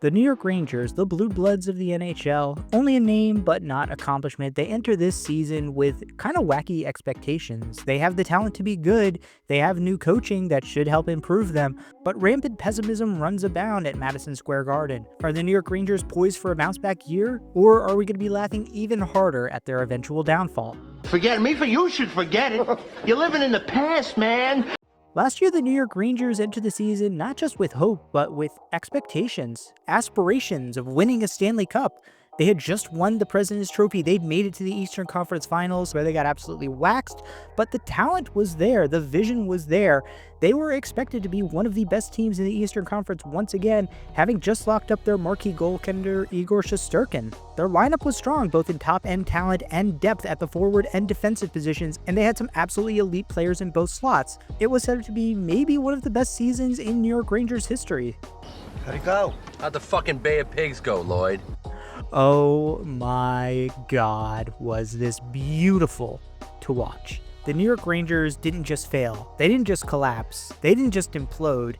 The New York Rangers, the Blue Bloods of the NHL, only a name but not accomplishment. They enter this season with kind of wacky expectations. They have the talent to be good, they have new coaching that should help improve them, but rampant pessimism runs abound at Madison Square Garden. Are the New York Rangers poised for a bounce-back year, or are we going to be laughing even harder at their eventual downfall? Forget me, for you should forget it. You're living in the past, man. Last year, the New York Rangers entered the season not just with hope, but with expectations, aspirations of winning a Stanley Cup. They had just won the President's Trophy. They'd made it to the Eastern Conference Finals where they got absolutely waxed, but the talent was there. The vision was there. They were expected to be one of the best teams in the Eastern Conference once again, having just locked up their marquee goaltender Igor Shesterkin. Their lineup was strong, both in top-end talent and depth at the forward and defensive positions, and they had some absolutely elite players in both slots. It was said to be maybe one of the best seasons in New York Rangers history. How'd it go? How'd the fucking Bay of Pigs go, Lloyd? Oh my God, was this beautiful to watch. The New York Rangers didn't just fail. They didn't just collapse. They didn't just implode.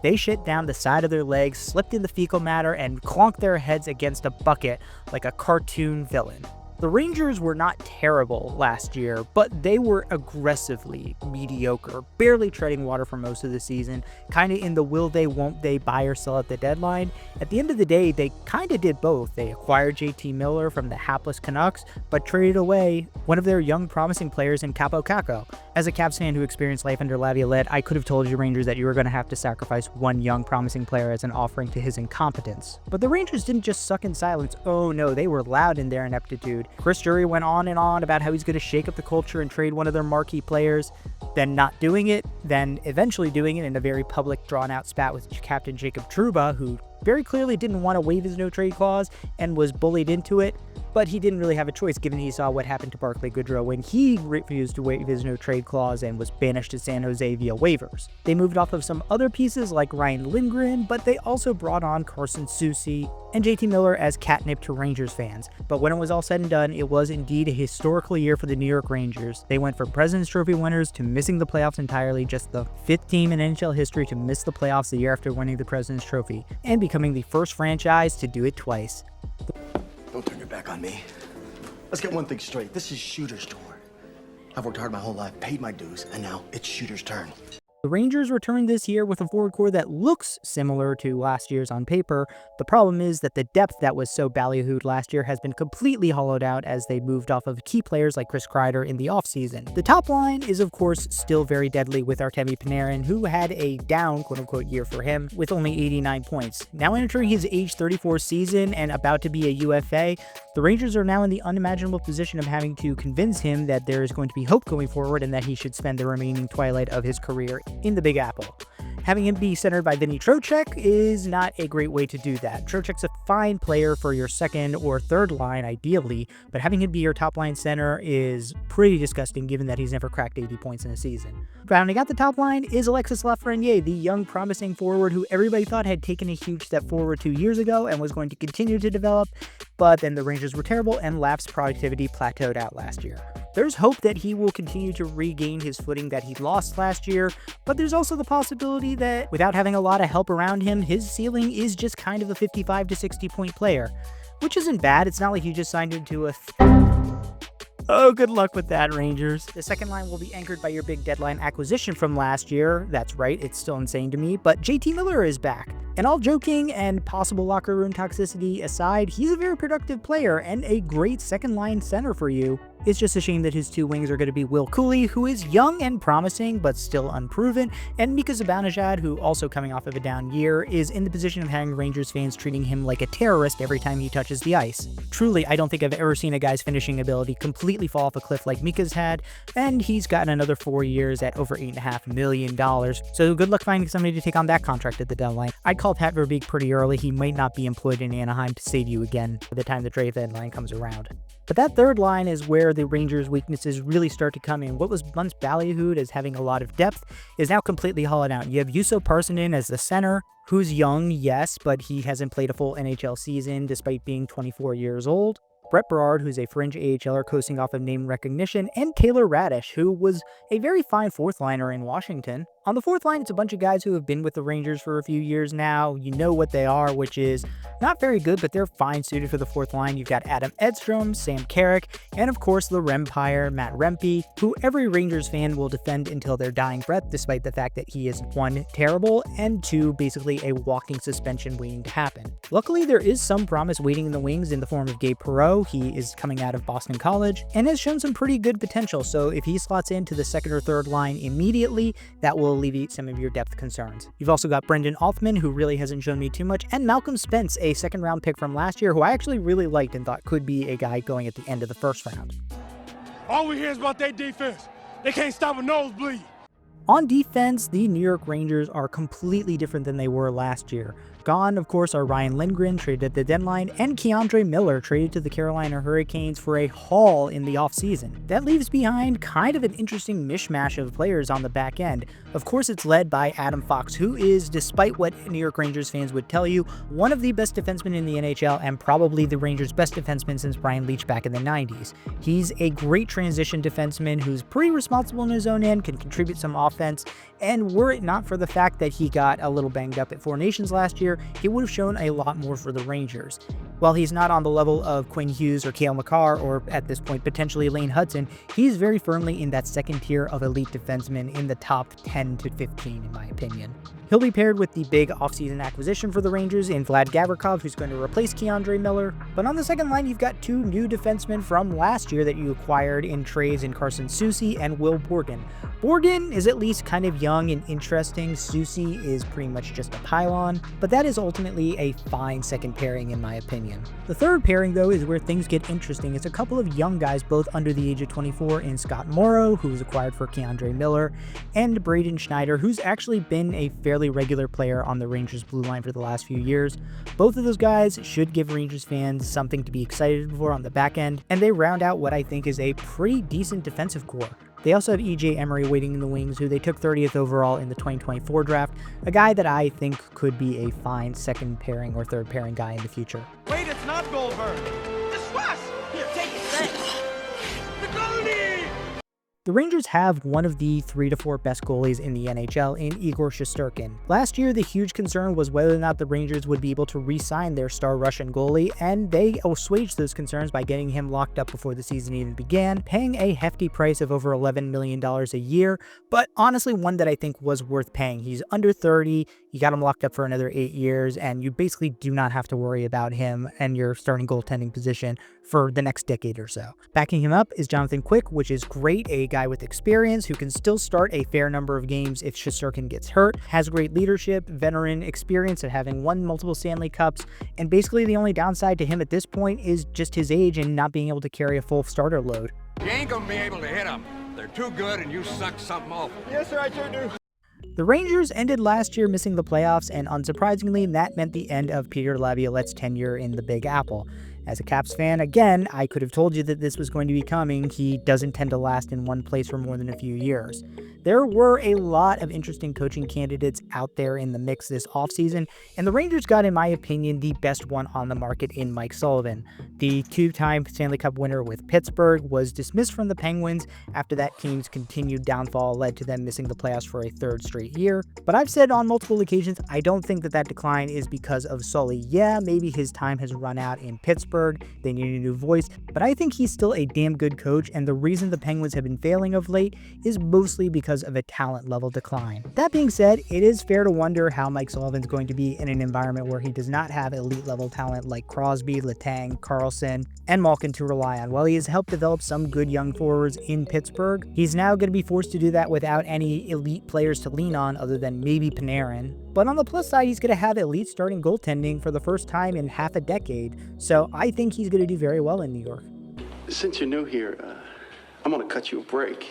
They shit down the side of their legs, slipped in the fecal matter, and clonked their heads against a bucket like a cartoon villain. The Rangers were not terrible last year, but they were aggressively mediocre, barely treading water for most of the season, kind of in the will they, won't they, buy or sell at the deadline. At the end of the day, they kind of did both. They acquired JT Miller from the hapless Canucks, but traded away one of their young promising players in Capo Caco. As a Caps fan who experienced life under Laviolette, I could have told you Rangers that you were going to have to sacrifice one young promising player as an offering to his incompetence. But the Rangers didn't just suck in silence. Oh no, they were loud in their ineptitude. Chris Drury went on and on about how he's going to shake up the culture and trade one of their marquee players, then not doing it, then eventually doing it in a very public, drawn-out spat with Captain Jacob Trouba, who very clearly didn't want to waive his no-trade clause and was bullied into it, but he didn't really have a choice given he saw what happened to Barclay Goodrow when he refused to waive his no-trade clause and was banished to San Jose via waivers. They moved off of some other pieces like Ryan Lindgren, but they also brought on Carson Soucy and JT Miller as catnip to Rangers fans. But when it was all said and done, it was indeed a historical year for the New York Rangers. They went from President's Trophy winners to missing the playoffs entirely, just the 5th team in NHL history to miss the playoffs the year after winning the President's Trophy, and becoming the first franchise to do it twice. Don't turn your back on me. Let's get one thing straight. This is Shooter's tour. I've worked hard my whole life, paid my dues, and now it's Shooter's turn. The Rangers returned this year with a forward core that looks similar to last year's on paper. The problem is that the depth that was so ballyhooed last year has been completely hollowed out as they moved off of key players like Chris Kreider in the offseason. The top line is, of course, still very deadly with Artemi Panarin, who had a down, quote-unquote, year for him with only 89 points. Now entering his age 34 season and about to be a UFA, the Rangers are now in the unimaginable position of having to convince him that there is going to be hope going forward and that he should spend the remaining twilight of his career in the Big Apple. Having him be centered by Vinny Trocheck is not a great way to do that. Trocheck's a fine player for your second or third line, ideally, but having him be your top line center is pretty disgusting given that he's never cracked 80 points in a season. Rounding out the top line is Alexis Lafreniere, the young promising forward who everybody thought had taken a huge step forward 2 years ago and was going to continue to develop, but then the Rangers were terrible and Laf's productivity plateaued out last year. There's hope that he will continue to regain his footing that he lost last year, but there's also the possibility that without having a lot of help around him, his ceiling is just kind of a 55 to 60 point player, which isn't bad. It's not like you just signed him to a Oh, good luck with that, Rangers. The second line will be anchored by your big deadline acquisition from last year. That's right, it's still insane to me, but JT Miller is back. And all joking and possible locker room toxicity aside, he's a very productive player and a great second line center for you. It's just a shame that his two wings are going to be Will Cooley, who is young and promising, but still unproven, and Mika Zibanejad, who, also coming off of a down year, is in the position of having Rangers fans treating him like a terrorist every time he touches the ice. Truly, I don't think I've ever seen a guy's finishing ability completely fall off a cliff like Mika's had, and he's gotten another 4 years at over $8.5 million, so good luck finding somebody to take on that contract at the deadline. I'd call Pat Verbeek pretty early. He might not be employed in Anaheim to save you again by the time the trade deadline comes around. But that third line is where the Rangers' weaknesses really start to come in. What was once ballyhooed as having a lot of depth is now completely hollowed out. You have Juuso Parssinen as the center, who's young, yes, but he hasn't played a full NHL season despite being 24 years old. Brett Berard, who's a fringe AHLer coasting off of name recognition, and Taylor Radish, who was a very fine fourth liner in Washington. On the fourth line, it's a bunch of guys who have been with the Rangers for a few years now. You know what they are, which is Not very good, but they're fine suited for the fourth line. You've got Adam Edstrom, Sam Carrick, and of course the Rempire, Matt Rempe, who every Rangers fan will defend until their dying breath, despite the fact that he is 1, terrible, and 2, basically a walking suspension waiting to happen. Luckily, there is some promise waiting in the wings in the form of Gabe Perreault. He is coming out of Boston College and has shown some pretty good potential, so if he slots into the second or third line immediately, that will alleviate some of your depth concerns. You've also got Brendan Othman, who really hasn't shown me too much, and Malcolm Spence, a second-round pick from last year, who I actually really liked and thought could be a guy going at the end of the first round. All we hear is about their defense. They can't stop a nosebleed. On defense, the New York Rangers are completely different than they were last year. Gone, of course, are Ryan Lindgren, traded at the deadline, and Keandre Miller, traded to the Carolina Hurricanes for a haul in the offseason. That leaves behind kind of an interesting mishmash of players on the back end. Of course, it's led by Adam Fox, who is, despite what New York Rangers fans would tell you, one of the best defensemen in the NHL and probably the Rangers' best defenseman since Brian Leetch back in the 90s. He's a great transition defenseman who's pretty responsible in his own end, can contribute some offense, and were it not for the fact that he got a little banged up at Four Nations last year, he would have shown a lot more for the Rangers. While he's not on the level of Quinn Hughes or Cale Makar, or at this point potentially Lane Hudson, he's very firmly in that second tier of elite defensemen in the top 10 to 15 in my opinion. He'll be paired with the big offseason acquisition for the Rangers in Vlad Gavrikov, who's going to replace Keandre Miller. But on the second line, you've got 2 new defensemen from last year that you acquired in trades in Carson Soucy and Will Borgen. Borgen is at least kind of young and interesting. Soucy is pretty much just a pylon, but that is ultimately a fine second pairing in my opinion. The third pairing, though, is where things get interesting. It's a couple of young guys, both under the age of 24, in Scott Morrow, who was acquired for Keandre Miller, and Braden Schneider, who's actually been a fairly regular player on the Rangers blue line for the last few years. Both of those guys should give Rangers fans something to be excited for on the back end, and they round out what I think is a pretty decent defensive core. They also have EJ Emery waiting in the wings, who they took 30th overall in the 2024 draft, a guy that I think could be a fine second pairing or third pairing guy in the future. Wait, it's not Goldberg. It's Russ. Here, take it. Thanks. The goalie. The Rangers have one of the 3 to 4 best goalies in the NHL in Igor Shesterkin. Last year, the huge concern was whether or not the Rangers would be able to re-sign their star Russian goalie, and they assuaged those concerns by getting him locked up before the season even began, paying a hefty price of over $11 million a year, but honestly one that I think was worth paying. He's under 30, you got him locked up for another 8 years, and you basically do not have to worry about him and your starting goaltending position for the next decade or so. Backing him up is Jonathan Quick, which is great, a guy with experience who can still start a fair number of games if Shesterkin gets hurt, has great leadership, veteran experience at having won multiple Stanley Cups, and basically the only downside to him at this point is just his age and not being able to carry a full starter load. You ain't gonna be able to hit them. They're too good and you suck something awful. Yes, sir, I sure do. The Rangers ended last year missing the playoffs, and unsurprisingly, that meant the end of Peter Laviolette's tenure in the Big Apple. As a Caps fan, again, I could have told you that this was going to be coming. He doesn't tend to last in one place for more than a few years. There were a lot of interesting coaching candidates out there in the mix this offseason, and the Rangers got, in my opinion, the best one on the market in Mike Sullivan. The 2-time Stanley Cup winner with Pittsburgh was dismissed from the Penguins after that team's continued downfall led to them missing the playoffs for a 3rd straight year. But I've said on multiple occasions, I don't think that decline is because of Sully. Yeah, maybe his time has run out in Pittsburgh, they need a new voice, but I think he's still a damn good coach, and the reason the Penguins have been failing of late is mostly because of a talent level decline. That being said, it is fair to wonder how Mike Sullivan's going to be in an environment where he does not have elite level talent like Crosby, Letang, Carlson, and Malkin to rely on. While he has helped develop some good young forwards in Pittsburgh, he's now going to be forced to do that without any elite players to lean on other than maybe Panarin. But on the plus side, he's going to have elite starting goaltending for the first time in half a decade, so I think he's going to do very well in New York. Since you're new here, I'm going to cut you a break.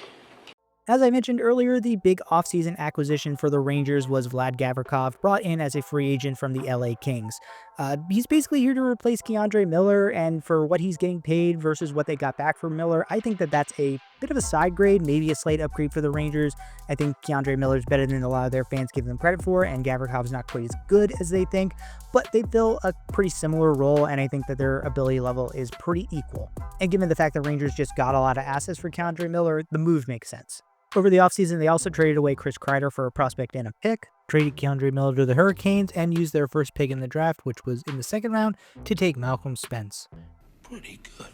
As I mentioned earlier, the big offseason acquisition for the Rangers was Vlad Gavrikov, brought in as a free agent from the LA Kings. He's basically here to replace Keandre Miller, and for what he's getting paid versus what they got back for Miller, I think that that's a bit of a side grade, maybe a slight upgrade for the Rangers. I think Keandre Miller's better than a lot of their fans give them credit for, and Gavrikov's not quite as good as they think, but they fill a pretty similar role, and I think that their ability level is pretty equal. And given the fact that Rangers just got a lot of assets for Keandre Miller, the move makes sense. Over the offseason, they also traded away Chris Kreider for a prospect and a pick, traded Keandre Miller to the Hurricanes, and used their first pick in the draft, which was in the second round, to take Malcolm Spence. Pretty good.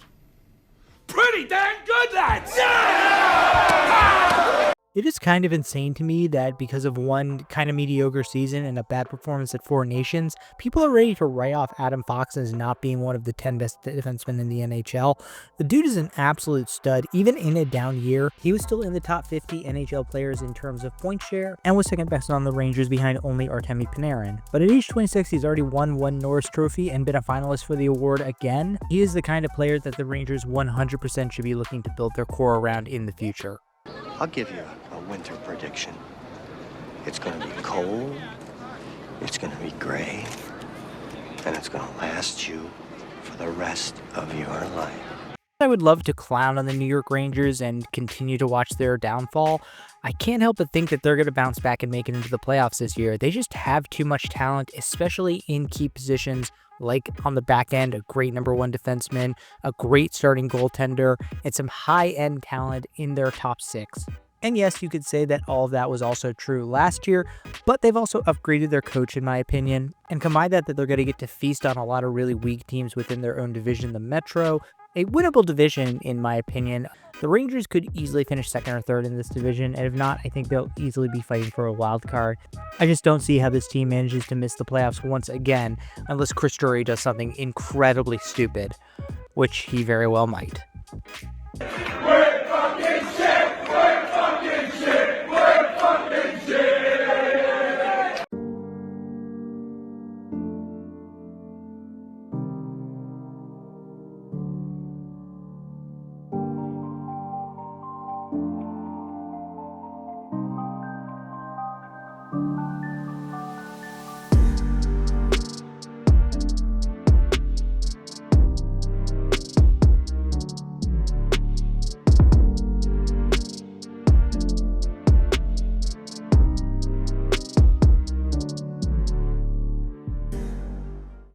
Pretty damn good, lads! Yeah! It is kind of insane to me that because of one kind of mediocre season and a bad performance at Four Nations, people are ready to write off Adam Fox as not being one of the 10 best defensemen in the NHL. The dude is an absolute stud. Even in a down year, he was still in the top 50 NHL players in terms of point share and was second best on the Rangers behind only Artemi Panarin. But at age 26, he's already won one Norris Trophy and been a finalist for the award again. He is the kind of player that the Rangers 100% should be looking to build their core around in the future. I'll give you a winter prediction. It's gonna be cold, it's gonna be gray, and it's gonna last you for the rest of your life. I would love to clown on the New York Rangers and continue to watch their downfall. I can't help but think that they're going to bounce back and make it into the playoffs this year. They just have too much talent, especially in key positions, like on the back end, a great number one defenseman, a great starting goaltender, and some high-end talent in their top six. And yes, you could say that all of that was also true last year, but they've also upgraded their coach, in my opinion. And combine that they're going to get to feast on a lot of really weak teams within their own division, the Metro, a winnable division, in my opinion. The Rangers could easily finish second or third in this division, and if not, I think they'll easily be fighting for a wild card. I just don't see how this team manages to miss the playoffs once again, unless Chris Drury does something incredibly stupid, which he very well might.